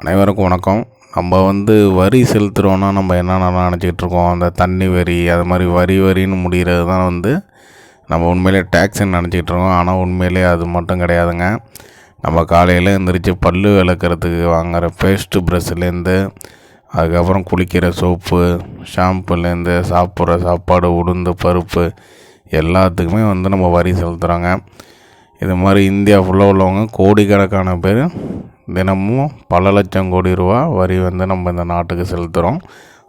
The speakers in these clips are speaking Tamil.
அனைவருக்கும் வணக்கம். நம்ம வரி செலுத்துகிறோன்னா நம்ம என்னென்னலாம் நினச்சிக்கிட்ருக்கோம், அந்த தண்ணி வரி அது மாதிரி வரின்னு முடிகிறது தான் நம்ம உண்மையிலே டேக்ஸுன்னு நினச்சிக்கிட்ருக்கோம். ஆனால் உண்மையிலே அது மட்டும் கிடையாதுங்க. நம்ம காலையில் எழுந்திரிச்சு பல் விளக்குறதுக்கு வாங்குகிற பேஸ்ட்டு ப்ரஷ்லேருந்து, அதுக்கப்புறம் குளிக்கிற சோப்பு, ஷாம்புலேருந்து, சாப்பிட்ற சாப்பாடு, உளுந்து, பருப்பு எல்லாத்துக்குமே நம்ம வரி செலுத்துகிறோங்க. இது மாதிரி இந்தியா ஃபுல்லாக உள்ளவங்க கோடிக்கணக்கான பேர் தினமும் பல லட்சம் கோடி ரூபா வரி நம்ம இந்த நாட்டுக்கு செலுத்துகிறோம்.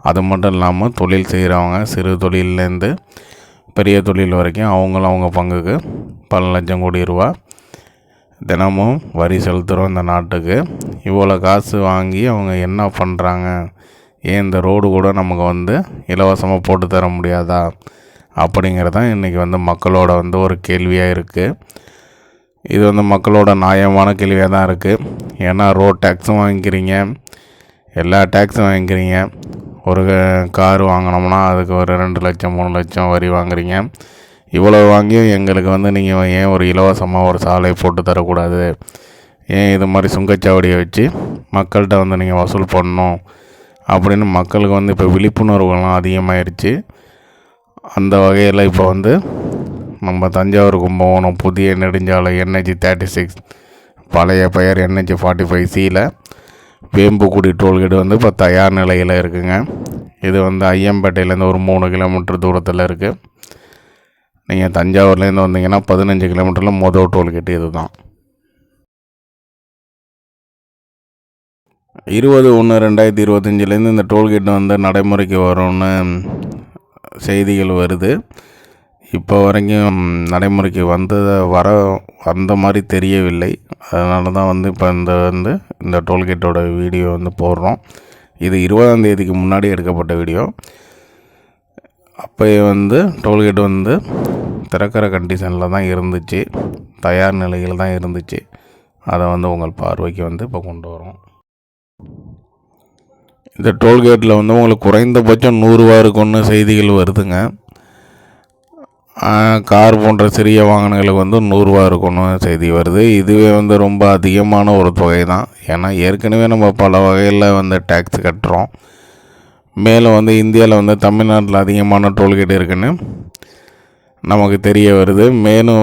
அது மட்டும் இல்லாமல் தொழில் செய்கிறவங்க சிறு தொழிலேருந்து பெரிய தொழில் வரைக்கும் அவங்க பங்குக்கு பல லட்சம் கோடி ரூபா தினமும் வரி செலுத்துகிறோம் இந்த நாட்டுக்கு. இவ்வளோ காசு வாங்கி அவங்க என்ன பண்ணுறாங்க, ஏன் இந்த ரோடு கூட நமக்கு இலவசமாக போட்டு தர முடியாதா அப்படிங்கிறதான் இன்றைக்கி மக்களோட ஒரு கேள்வியாக இருக்குது. இது மக்களோட நியாயமான கேள்வியாக தான் இருக்குது. ஏன்னா ரோட் டேக்ஸும் வாங்கிக்கிறீங்க, எல்லா டேக்ஸும் வாங்கிக்கிறீங்க. ஒரு கார் வாங்கினோம்னா அதுக்கு ஒரு 2 லட்சம் 3 லட்சம் வரி வாங்குறீங்க. இவ்வளோ வாங்கியும் எங்களுக்கு நீங்கள் ஏன் ஒரு இலவசமாக ஒரு சாலை போட்டு தரக்கூடாது, ஏன் இது மாதிரி சுங்கச்சாவடியை வச்சு மக்கள்கிட்ட நீங்கள் வசூல் பண்ணணும் அப்படின்னு மக்களுக்கு இப்போ விழிப்புணர்வுகள்லாம் அதிகமாகிருச்சு. அந்த வகையில் இப்போ நம்ம தஞ்சாவூர் கும்பகோணம் புதிய நெடுஞ்சாலை NH 36 பழைய பெயர் NH 45Cயில் வேம்புக்குடி டோல்கேட் இப்போ தயார் நிலையில் இருக்குங்க. இது ஐயம்பேட்டையிலேருந்து ஒரு 3 கிலோமீட்டர் தூரத்தில் இருக்குது. நீங்கள் தஞ்சாவூர்லேருந்து வந்தீங்கன்னா 15 கிலோமீட்டரில் மொதல் டோல்கேட்டு இது தான். 20/1/2025 இந்த டோல்கேட் நடைமுறைக்கு வரும்னு செய்திகள் வருது. இப்போ வரைக்கும் நடைமுறைக்கு வந்த மாதிரி தெரியவில்லை. அதனால தான் இப்போ இந்த டோல்கேட்டோட வீடியோ போடுறோம். இது 20ஆம் தேதிக்கு முன்னாடி எடுக்கப்பட்ட வீடியோ. அப்போயே டோல்கேட் திறக்கிற கண்டிஷனில் தான் இருந்துச்சு, தயார் நிலையில் தான் இருந்துச்சு. அதை உங்கள் பார்வைக்கு இப்போ கொண்டு வரோம். இந்த டோல்கேட்டில் உங்களுக்கு குறைந்தபட்சம் 100 ரூபா இருக்குன்னு செய்திகள் வருதுங்க. கார் போன்ற சிறிய வாகனங்களுக்கு 100 ரூபா இருக்குன்னு செய்தி வருது. இதுவே ரொம்ப அதிகமான ஒரு தொகை தான். ஏன்னா ஏற்கனவே நம்ம பல வகையில் டேக்ஸ் கட்டுறோம். மேலும் இந்தியாவில் தமிழ்நாட்டில் அதிகமான டோல்கேட் இருக்குன்னு நமக்கு தெரிய வருது. மேலும்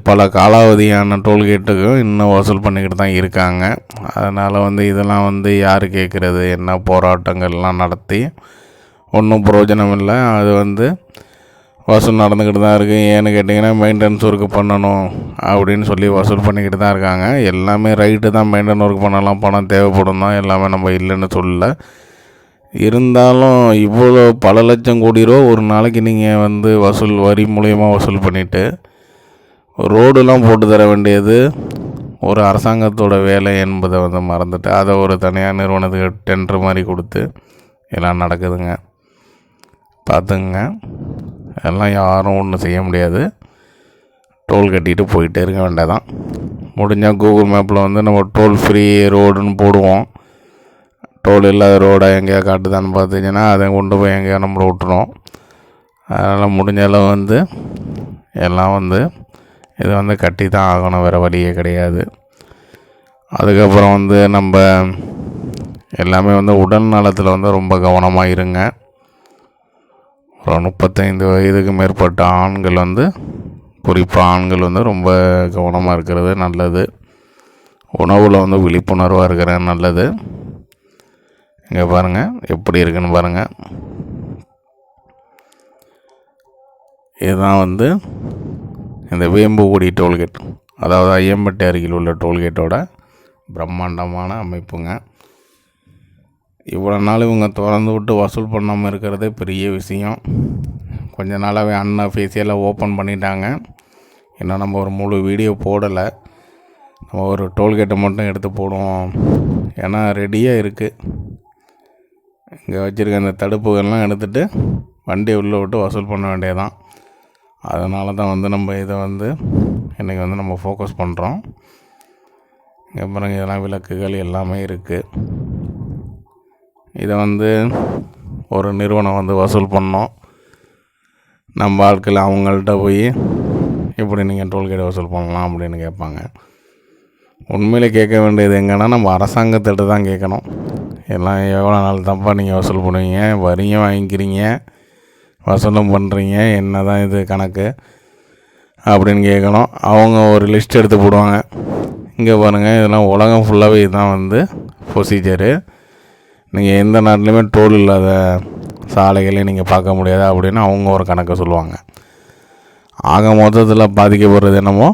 பல காலாவதியான டோல்கேட்டுக்கும் இன்னும் வசூல் பண்ணிக்கிட்டு தான் இருக்காங்க. அதனால் இதெல்லாம் யார் கேட்குறது, என்ன போராட்டங்கள்லாம் நடத்தி ஒன்றும் பிரயோஜனம் இல்லை. அது வசூல் நடந்துக்கிட்டு தான் இருக்குது. ஏன்னு கேட்டிங்கன்னா மெயின்டெனன்ஸ் ஒர்க்கு பண்ணணும் அப்படின்னு சொல்லி வசூல் பண்ணிக்கிட்டு தான் இருக்காங்க. எல்லாமே ரைட்டு தான், மெயின்டெனன்ஸ் ஒர்க் பண்ணலாம், பணம் தேவைப்படும் தான், எல்லாமே நம்ம இல்லைன்னு சொல்லலை. இருந்தாலும் இவ்வளோ பல லட்சம் கோடி ரூபா ஒரு நாளைக்கு நீங்கள் வசூல் வரி மூலயமா வசூல் பண்ணிவிட்டு ரோடுலாம் போட்டு தர வேண்டியது ஒரு அரசாங்கத்தோட வேலை என்பதை மறந்துட்டு அதை ஒரு தனியார் நிறுவனத்துக்கு டெண்டர் மாதிரி கொடுத்து எல்லாம் நடக்குதுங்க. பார்த்துங்க, எல்லாம் யாரும் ஒன்றும் செய்ய முடியாது. டோல் கட்டிட்டு போயிட்டே இருக்க வேண்டியதான். முடிஞ்சால் கூகுள் மேப்பில் நம்ம டோல் ஃப்ரீ ரோடுன்னு போடுவோம். டோல் இல்லாத ரோடை எங்கேயா காட்டுதான்னு பார்த்தீங்கன்னா அதை கொண்டு போய் எங்கேயா நம்மளை விட்டுரும். அதனால் முடிஞ்சாலும் எல்லாம் இது கட்டி தான் ஆகணும், வேறு வழியே கிடையாது. அதுக்கப்புறம் நம்ம எல்லாமே உடல் நலத்தில் ரொம்ப கவனமாக இருங்க. ஒரு 35 வயதுக்கு மேற்பட்ட ஆண்கள் குறிப்பாக ஆண்கள் ரொம்ப கவனமாக இருக்கிறது நல்லது. உணவில் விழிப்புணர்வாக இருக்கிறது நல்லது. இங்கே பாருங்கள் எப்படி இருக்குன்னு பாருங்கள். இதுதான் இந்த வேம்புக்குடி டோல்கேட், அதாவது ஐயம்பேட்டை அருகில் உள்ள டோல்கேட்டோட பிரம்மாண்டமான அமைப்புங்க. இவ்வளோ நாள் இவங்க திறந்து விட்டு வசூல் பண்ணாமல் இருக்கிறதே பெரிய விஷயம். கொஞ்ச நாளாகவே அன்அஃபிஷியலாக ஓப்பன் பண்ணிட்டாங்க. இன்னும் நம்ம ஒரு முழு வீடியோ போடலை. நம்ம ஒரு டோல்கேட்டை மட்டும் எடுத்து போடுவோம். ஏன்னா ரெடியாக இருக்குது. இங்கே வச்சுருக்க அந்த தடுப்புகள்லாம் எடுத்துகிட்டு வண்டியை உள்ளே விட்டு வசூல் பண்ண வேண்டியதான். அதனால தான் நம்ம இதை இன்றைக்கி நம்ம ஃபோக்கஸ் பண்ணுறோம். இங்கே பாருங்கள், இதெல்லாம் விளக்குகள் எல்லாமே இருக்குது. இதை ஒரு நிறுவனம் வசூல் பண்ணோம். நம்ம ஆட்கள் அவங்கள்ட்ட போய் இப்படி நீங்கள் டோல்கேட் வசூல் பண்ணலாம் அப்படின்னு கேட்பாங்க. உண்மையிலே கேட்க வேண்டியது எங்கன்னா நம்ம அரசாங்கத்திட்ட தான் கேட்கணும். எல்லாம் எவ்வளோ நாள் தான்ப்பா நீங்கள் வசூல் பண்ணுவீங்க, வரியும் வாங்கிக்கிறீங்க, வசூலும் பண்ணுறீங்க, என்ன தான் இது கணக்கு அப்படின்னு கேட்கணும். அவங்க ஒரு லிஸ்ட் எடுத்து போடுவாங்க. இங்கே பாருங்கள், இதெல்லாம் உலகம் ஃபுல்லாகவே இதுதான் வந்து ப்ரொசீஜரு. நீங்கள் எந்த நாட்டிலையுமே டோல் இல்லாத சாலைகளையும் நீங்கள் பார்க்க முடியாது அப்படின்னு அவங்க ஒரு கணக்கை சொல்லுவாங்க. ஆக மொத்தத்தில் பாதிக்கப்படுறது என்னமோ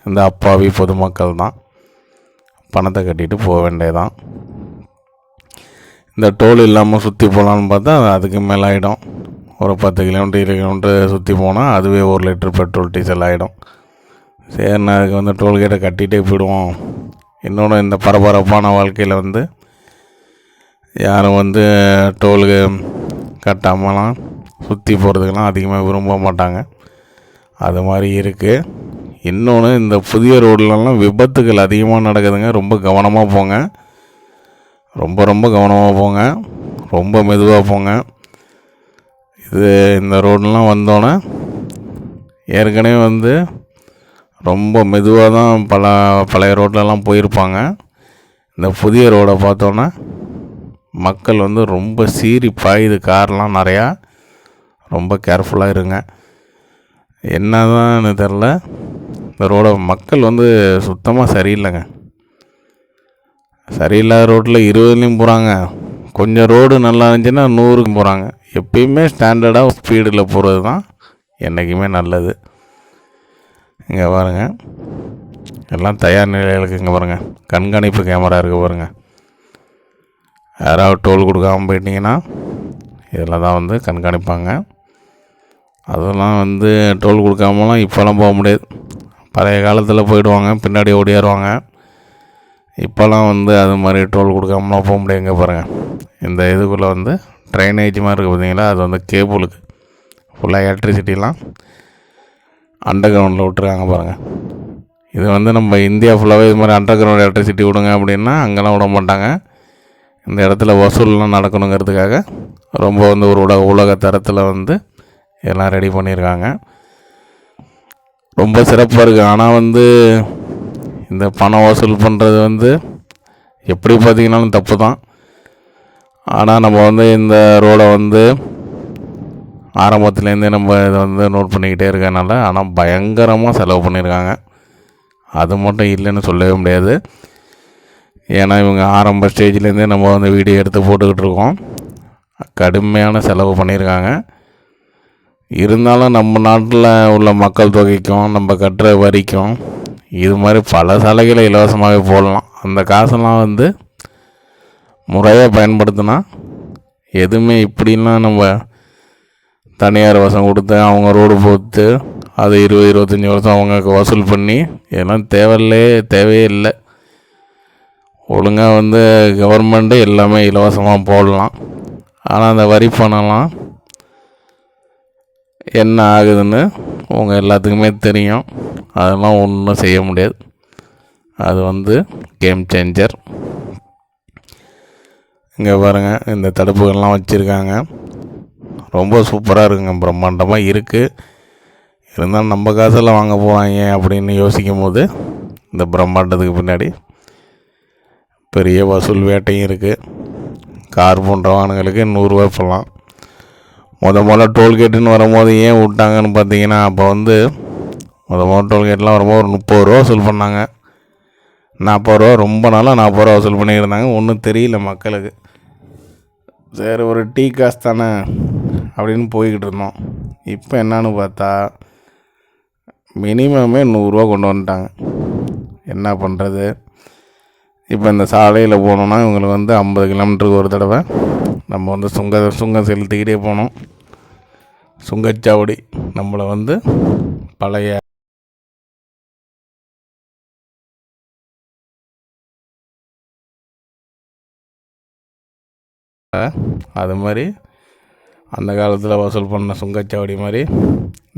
இந்த அப்பாவி பொதுமக்கள் தான். பணத்தை கட்டிட்டு போக வேண்டியதான். இந்த டோல் இல்லாமல் சுற்றி போகலான்னு பார்த்தா அதுக்கு மேலே ஆகிடும். ஒரு 10 கிலோமீட்டர் 20 கிலோமீட்டர் சுற்றி போனால் அதுவே 1 லிட்டர் பெட்ரோல் டீசல் ஆகிடும். சரிண்ணா, அதுக்கு வந்து டோல்கேட்டை கட்டிகிட்டே போயிடுவோம். இன்னொன்று, இந்த பரபரப்பான வாழ்க்கையில் வந்து யாரும் வந்து டோலுக்கு கட்டாமலாம் சுற்றி போகிறதுக்கெல்லாம் அதிகமாக விரும்ப மாட்டாங்க. அது மாதிரி இருக்குது. இன்னொன்று, இந்த புதிய ரோட்லலாம் விபத்துகள் அதிகமாக நடக்குதுங்க. ரொம்ப கவனமாக போங்க. ரொம்ப கவனமாக போங்க. ரொம்ப மெதுவாக போங்க. இந்த ரோடெலாம் வந்தோன்னே ஏற்கனவே வந்து ரொம்ப மெதுவாக தான் பழைய ரோட்லலாம் போயிருப்பாங்க. இந்த புதிய ரோடை பார்த்தோன்னே மக்கள் வந்து ரொம்ப சீறி பாயுது. கார்லாம் நிறையா. ரொம்ப கேர்ஃபுல்லாக இருங்க. என்ன தான்னு தெரில, இந்த ரோடை மக்கள் வந்து சுத்தமாக சரியில்லைங்க. சரியில்லாத ரோட்டில் 20லையும் போகிறாங்க. கொஞ்சம் ரோடு நல்லா இருந்துச்சுன்னா 100க்கு போகிறாங்க. எப்பயுமே ஸ்டாண்டர்டாக ஸ்பீடில் போகிறது தான் என்றைக்குமே நல்லது. இங்கே பாருங்கள், எல்லாம் தயார் நிலையில் இருக்குது. இங்கே பாருங்கள், கண்காணிப்பு கேமரா இருக்குது பாருங்கள். யாராவது டோல் கொடுக்காமல் போயிட்டீங்கன்னா இதில் தான் வந்து கண்காணிப்பாங்க. அதெல்லாம் வந்து டோல் கொடுக்காமலாம் இப்போலாம் போக முடியாது. பழைய காலத்தில் போயிடுவாங்க, பின்னாடி ஓடியாருவாங்க. இப்போலாம் வந்து அது மாதிரி டோல் கொடுக்காமலாம் போக முடியாது. இங்கே பாருங்கள், இந்த இதுக்குள்ளே வந்து ட்ரைனேஜ் மாதிரி இருக்குது பார்த்தீங்களா, அது வந்து கேபிளுக்கு ஃபுல்லாக எலக்ட்ரிசிட்டிலாம் அண்டர் கிரவுண்டில் விட்டுருக்காங்க பாருங்கள். இது வந்து நம்ம இந்தியா ஃபுல்லாகவே இது மாதிரி அண்டர் கிரவுண்ட் எலக்ட்ரிசிட்டி விடுங்க அப்படின்னா அங்கெல்லாம் விட மாட்டாங்க. இந்த இடத்துல வசூல்லாம் நடக்கணுங்கிறதுக்காக ரொம்ப வந்து ஒரு உலக தரத்தில் வந்து எல்லாம் ரெடி பண்ணியிருக்காங்க. ரொம்ப சிறப்பாக இருக்குது. ஆனால் வந்து இந்த பணம் வசூல் பண்ணுறது வந்து எப்படி பார்த்திங்கனாலும் தப்பு தான். ஆனால் நம்ம வந்து இந்த ரோடை வந்து ஆரம்பத்துலேருந்தே நம்ம இதை வந்து நோட் பண்ணிக்கிட்டே இருக்கனால ஆனால் பயங்கரமாக செலவு பண்ணியிருக்காங்க. அது மட்டும் இல்லைன்னு சொல்லவே முடியாது. ஏன்னா இவங்க ஆரம்ப ஸ்டேஜ்லேருந்தே நம்ம வந்து வீடியோ எடுத்து போட்டுக்கிட்டு இருக்கோம். கடுமையான செலவு பண்ணியிருக்காங்க. இருந்தாலும் நம்ம நாட்டில் உள்ள மக்கள் தொகைக்கும் நம்ம கட்டுற வரிக்கும் இது மாதிரி பல சாலைகளை இலவசமாகவே போடலாம். அந்த காசெல்லாம் வந்து முறையாக பயன்படுத்தினா எதுவுமே இப்படிலாம் நம்ம தனியார் வசம் கொடுத்து அவங்க ரோடு போட்டு அது 20-25 வருஷம் அவங்க வசூல் பண்ணி இதெல்லாம் தேவையே இல்லை. ஒழுங்காக வந்து கவர்மெண்ட்டு எல்லாமே இலவசமாக போடலாம். ஆனால் அந்த வரி பணம்லாம் என்ன ஆகுதுன்னு உங்கள் எல்லாத்துக்குமே தெரியும். அதெல்லாம் ஒன்றும் செய்ய முடியாது. அது வந்து கேம் சேஞ்சர். இங்கே பாருங்கள், இந்த தடுப்புகள்லாம் வச்சுருக்காங்க. ரொம்ப சூப்பராக இருக்குங்க, பிரம்மாண்டமாக இருக்குது. இருந்தாலும் நம்ம காசில் வாங்க போகிறாங்க அப்படின்னு யோசிக்கும் போது இந்த பிரம்மாண்டத்துக்கு பின்னாடி பெரிய வசூல் வேட்டையும் இருக்குது. கார் போன்ற வாகனங்களுக்கு 100 ரூபா போடலாம். முதல்ல டோல்கேட்டுன்னு வரும்போது ஏன் விட்டாங்கன்னு பார்த்தீங்கன்னா, அப்போ வந்து முதல்ல டோல்கேட்லாம் வரும்போது ஒரு 30 ரூபா வசூல் பண்ணாங்க. 40 ரூபா, ரொம்ப நாளாக 40 ரூபா வசூல் பண்ணியிருந்தாங்க. ஒன்றும் தெரியல மக்களுக்கு. சரி, ஒரு டீ காசு தானே அப்படின்னு போய்கிட்டு இருந்தோம். இப்போ என்னான்னு பார்த்தா மினிமமே 100 ரூபா கொண்டு வந்துட்டாங்க. என்ன பண்ணுறது? இப்போ இந்த சாலையில் போனோன்னா இவங்களுக்கு வந்து 50 கிலோமீட்டருக்கு ஒரு தடவை நம்ம வந்து சுங்கம் செலுத்திக்கிட்டே போனோம். சுங்கச்சாவடி நம்மளை வந்து பழைய அது மாதிரி அந்த காலத்தில் வசூல் பண்ண சுங்கச்சாவடி மாதிரி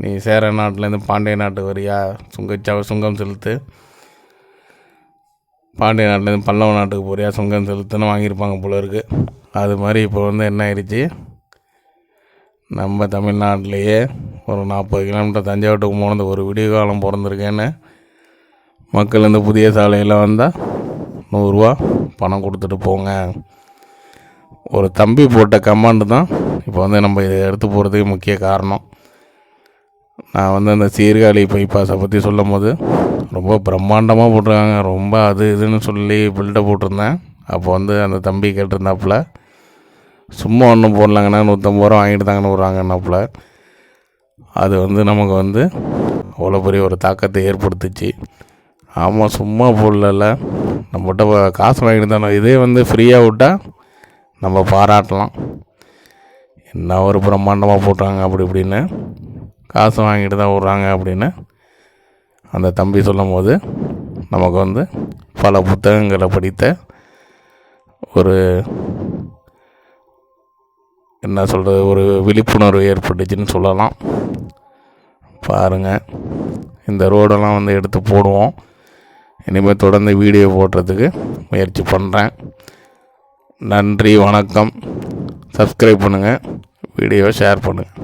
நீ சேர நாட்டிலேருந்து பாண்டிய நாட்டு வரியா சுங்கம் செலுத்து, பாண்டிய நாட்டிலேருந்து பல்லவ நாட்டுக்கு போறியா சுங்கம் செலுத்துன்னு வாங்கியிருப்பாங்க போல இருக்குது. அது மாதிரி இப்போ வந்து என்ன ஆயிடுச்சு, நம்ம தமிழ்நாட்டிலையே ஒரு 40 கிலோமீட்டர் தஞ்சாவூட்டுக்கு போனது ஒரு விடிய காலம் பிறந்திருக்கேன்னு மக்கள் இந்த புதிய சாலையில் வந்தால் 100 ரூபா பணம் கொடுத்துட்டு போங்க. ஒரு தம்பி போட்ட கமாண்டு தான் இப்போ வந்து நம்ம இதை எடுத்து போகிறதுக்கு முக்கிய காரணம். நான் வந்து அந்த சீர்காழி பைபாஸை பற்றி சொல்லும் போது ரொம்ப பிரம்மாண்டமாக போட்டிருக்காங்க, ரொம்ப அது இதுன்னு சொல்லி பில்டப் போட்டிருந்தேன். அப்போ வந்து அந்த தம்பி கேட்டிருந்தாப்புல, சும்மா ஒன்றும் போடலாங்கண்ணா 150 ரூபா வாங்கிட்டு தாங்கன்னு விட்றாங்கன்னாப்புல. அது வந்து நமக்கு வந்து அவ்வளோ பெரிய ஒரு தாக்கத்தை ஏற்படுத்துச்சு. ஆமாம், சும்மா போடல, நம்மகிட்ட காசு வாங்கிட்டு தானே. இதே வந்து ஃப்ரீயாக விட்டால் நம்ம பாராட்டலாம், என்ன ஒரு பிரம்மாண்டமாக போட்டாங்க அப்படி இப்படின்னு. காசு வாங்கிட்டு தான் விட்றாங்க அப்படின்னு அந்த தம்பி சொல்லும் போது நமக்கு வந்து பல புத்தகங்களை படித்த ஒரு என்ன சொல்கிறது, ஒரு விழிப்புணர்வு ஏற்பட்டுச்சுன்னு சொல்லலாம். பாருங்கள், இந்த ரோடெல்லாம் வந்து எடுத்து போடுவோம். இனிமேல் தொடர்ந்து வீடியோ போடுறதுக்கு முயற்சி பண்ணுறேன். நன்றி, வணக்கம். சப்ஸ்கிரைப் பண்ணுங்கள், வீடியோவை ஷேர் பண்ணுங்கள்.